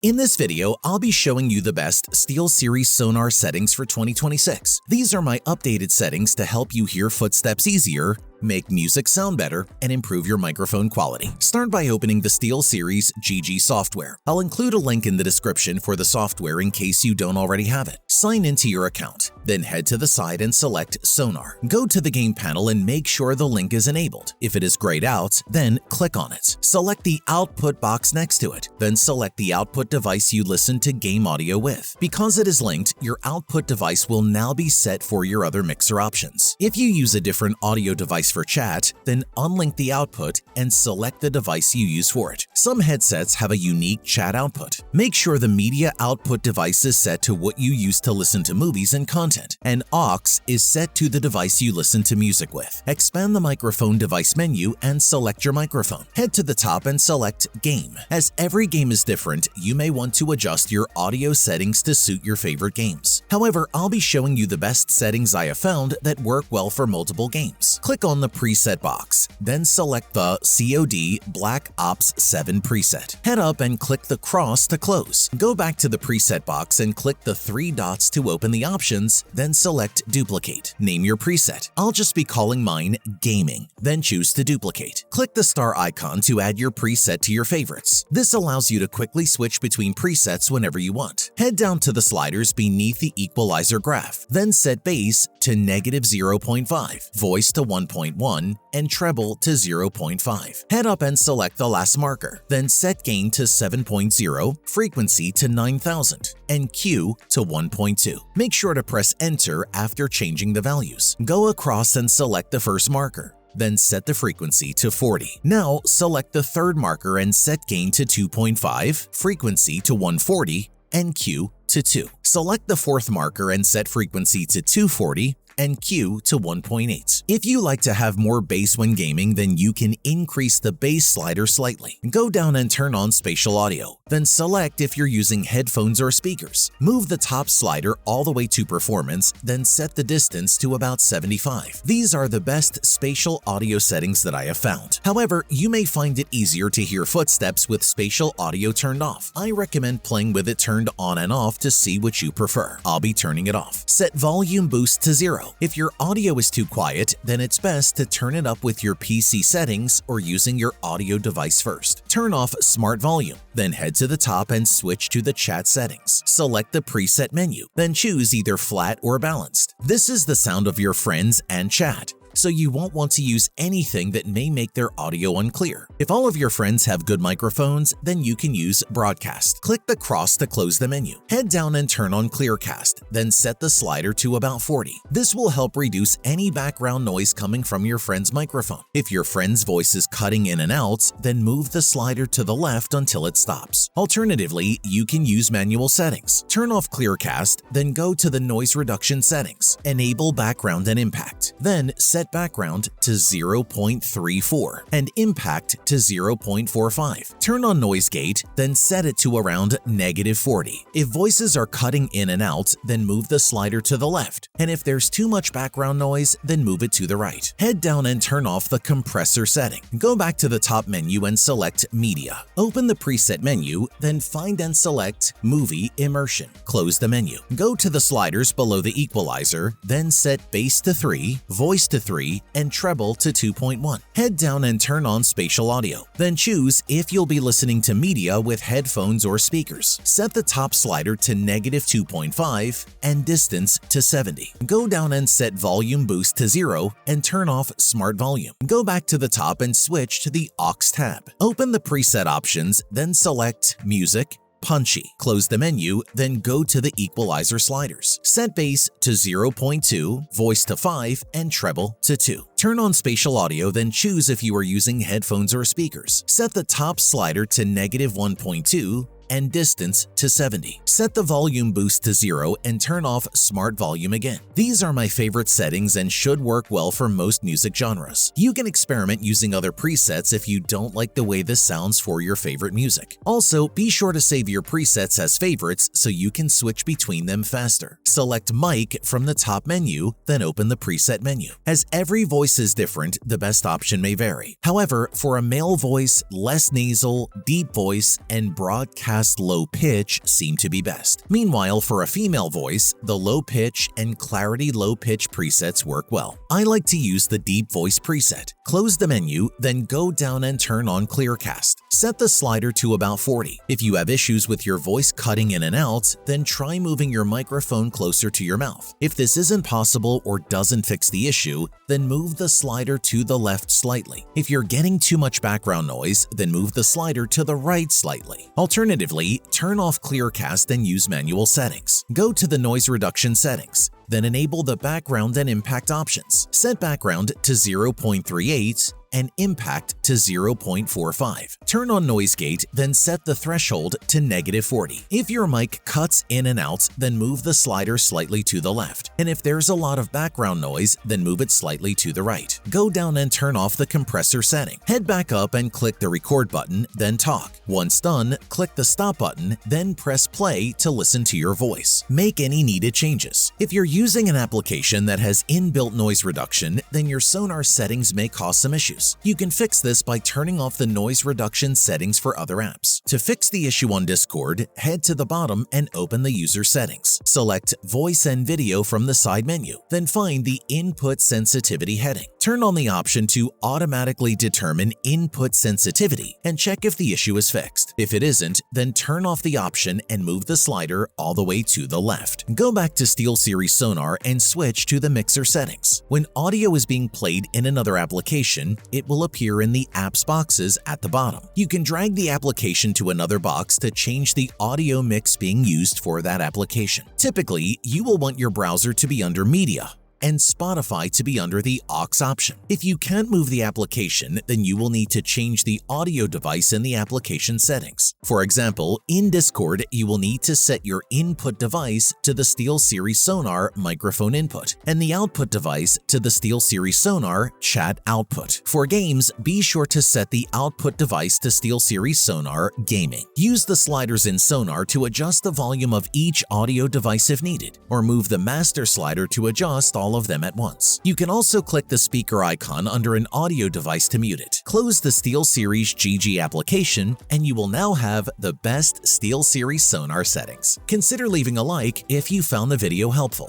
In this video, I'll be showing you the best SteelSeries Sonar settings for 2026. These are my updated settings to help you hear footsteps easier, make music sound better, and improve your microphone quality. Start by opening the SteelSeries GG software. I'll include a link in the description for the software in case you don't already have it. Sign into your account, then head to the side and select Sonar. Go to the game panel and make sure the link is enabled. If it is grayed out, then click on it. Select the output box next to it, then select the output device you listen to game audio with. Because it is linked, your output device will now be set for your other mixer options. If you use a different audio device for chat, then unlink the output and select the device you use for it. Some headsets have a unique chat output. Make sure the media output device is set to what you use to listen to movies and content, and aux is set to the device you listen to music with. Expand the microphone device menu and select your microphone. Head to the top and select Game. As every game is different, you may want to adjust your audio settings to suit your favorite games. However, I'll be showing you the best settings I have found that work well for multiple games. Click on the preset box, then select the COD Black Ops 7 preset. Head up and click the cross to close. Go back to the preset box and click the three dots to open the options, then select Duplicate. Name your preset. I'll just be calling mine Gaming, then choose to duplicate. Click the star icon to add your preset to your favorites. This allows you to quickly switch between presets whenever you want. Head down to the sliders beneath the equalizer graph, then set bass to -0.5, voice to 1.1, and treble to 0.5. Head up and select the last marker, then set gain to 7.0, frequency to 9000, and Q to 1.2. Make sure to press enter after changing the values. Go across and select the first marker, then set the frequency to 40. Now select the third marker and set gain to 2.5, frequency to 140, and Q to 2. Select the fourth marker and set frequency to 240 and Q to 1.8. If you like to have more bass when gaming, then you can increase the bass slider slightly. Go down and turn on spatial audio. Then select if you're using headphones or speakers. Move the top slider all the way to performance, then set the distance to about 75. These are the best spatial audio settings that I have found. However, you may find it easier to hear footsteps with spatial audio turned off. I recommend playing with it turned on and off to see which you prefer. I'll be turning it off. Set volume boost to 0. If your audio is too quiet, then it's best to turn it up with your PC settings or using your audio device first. Turn off smart volume, then head to the top and switch to the chat settings. Select the preset menu, then choose either flat or balanced. This is the sound of your friends and chat, so you won't want to use anything that may make their audio unclear. If all of your friends have good microphones, then you can use broadcast. Click the cross to close the menu. Head down and turn on clearcast, then set the slider to about 40. This will help reduce any background noise coming from your friend's microphone. If your friend's voice is cutting in and out, then move the slider to the left until it stops. Alternatively, you can use manual settings. Turn off clearcast, then go to the noise reduction settings. Enable background and impact. Then set background to 0.34 and impact to 0.45. Turn on noise gate, then set it to around -40. If voices are cutting in and out, then move the slider to the left, and if there's too much background noise, then move it to the right. Head down and turn off the compressor setting. Go back to the top menu and select Media. Open the preset menu, then find and select Movie Immersion. Close the menu. Go to the sliders below the equalizer, then set bass to 3, voice to 3, and treble to 2.1. Head down and turn on spatial audio. Then choose if you'll be listening to media with headphones or speakers. Set the top slider to -2.5 and distance to 70. Go down and set volume boost to 0 and turn off smart volume. Go back to the top and switch to the aux tab. Open the preset options, then select Music, Punchy. Close the menu, then go to the equalizer sliders. Set bass to 0.2, voice to 5, and treble to 2. Turn on spatial audio, then choose if you are using headphones or speakers. Set the top slider to -1.2 and distance to 70. Set the volume boost to 0 and turn off smart volume again. These are my favorite settings and should work well for most music genres. You can experiment using other presets if you don't like the way this sounds for your favorite music. Also, be sure to save your presets as favorites so you can switch between them faster. Select Mic from the top menu, then open the preset menu. As every voice is different, the best option may vary. However, for a male voice, less nasal, deep voice, and broadcast fast, low pitch seem to be best. Meanwhile, for a female voice, the low pitch and clarity low pitch presets work well. I like to use the deep voice preset. Close the menu, then go down and turn on clearcast. Set the slider to about 40. If you have issues with your voice cutting in and out, then try moving your microphone closer to your mouth. If this isn't possible or doesn't fix the issue, then move the slider to the left slightly. If you're getting too much background noise, then move the slider to the right slightly. Alternatively, turn off clearcast and use manual settings. Go to the noise reduction settings. Then enable the background and impact options. Set background to 0.38 and impact to 0.45. Turn on noise gate, then set the threshold to -40. If your mic cuts in and out, then move the slider slightly to the left. And if there's a lot of background noise, then move it slightly to the right. Go down and turn off the compressor setting. Head back up and click the record button, then talk. Once done, click the stop button, then press play to listen to your voice. Make any needed changes. If you're using an application that has inbuilt noise reduction, then your Sonar settings may cause some issues. You can fix this by turning off the noise reduction settings for other apps. To fix the issue on Discord, head to the bottom and open the user settings. Select Voice and Video from the side menu, then find the Input Sensitivity heading. Turn on the option to automatically determine input sensitivity and check if the issue is fixed. If it isn't, then turn off the option and move the slider all the way to the left. Go back to SteelSeries Sonar and switch to the mixer settings. When audio is being played in another application, it will appear in the apps boxes at the bottom. You can drag the application to another box to change the audio mix being used for that application. Typically, you will want your browser to be under Media and Spotify to be under the aux option. If you can't move the application, then you will need to change the audio device in the application settings. For example, in Discord, you will need to set your input device to the SteelSeries Sonar microphone input and the output device to the SteelSeries Sonar chat output. For games, be sure to set the output device to SteelSeries Sonar Gaming. Use the sliders in Sonar to adjust the volume of each audio device if needed, or move the master slider to adjust all of them at once. You can also click the speaker icon under an audio device to mute it. Close the SteelSeries GG application, and you will now have the best SteelSeries Sonar settings. Consider leaving a like if you found the video helpful.